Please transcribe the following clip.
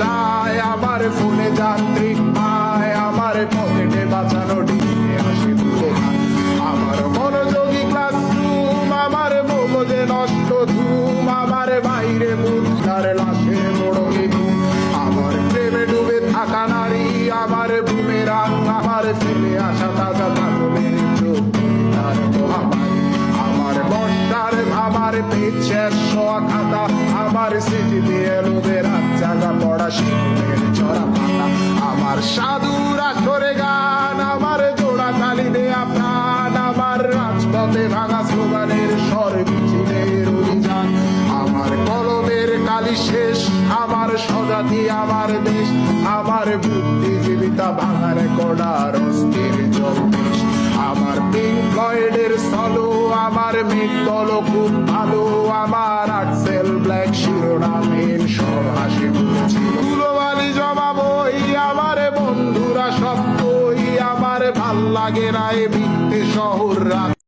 চায়, আমার ফোনে যান্ত্রিক পায়, আমার পকেটে বাঁচানো ডিমে আসে তুলে খায়। আমার মনোযোগী ক্লাসরুম, আমার মগজে নষ্ট ধুম, আমার বাইরে বুদ্ধার লাশে মোড়কে ধুম। আমার প্রেমে ডুবে থাকা নারী, আমার বুমেরাং, আমার ফেলে আসা তাজা পাগলের চোখ তার মহামারী। আমার বর্ষার আমার পেট শেষ হওয়া খাতা, আমার স্মৃতিতে এলোদের হাত জাগা পড়া শিশুদের চড়া পাতা। আমার সাধুর আসরে গান, আমার জোড়া তালি দেয়া প্রাণ, আমার রাজপথে ভাঙা স্লোগানের স্বর মিছিলের অভিযান। আমার কলমের কালি শেষ, আমার স্বজাতি আমার দেশ, আমার বুদ্ধিজীবিতা ভাঙার কড়ার অস্থির জলদেশ। আমার পিঙ্ক ফ্লয়েডের সলো, আমার মেঘদল খুব ভালো, আমার আর্টসেল ব্ল্যাক শিরোনামের সব হাসি মুখছিল। ধুলোবালি জমা বই, আমার বন্ধুরা সব বই, আমার ভাল লাগে না এ মিথ্যে শহর রাত।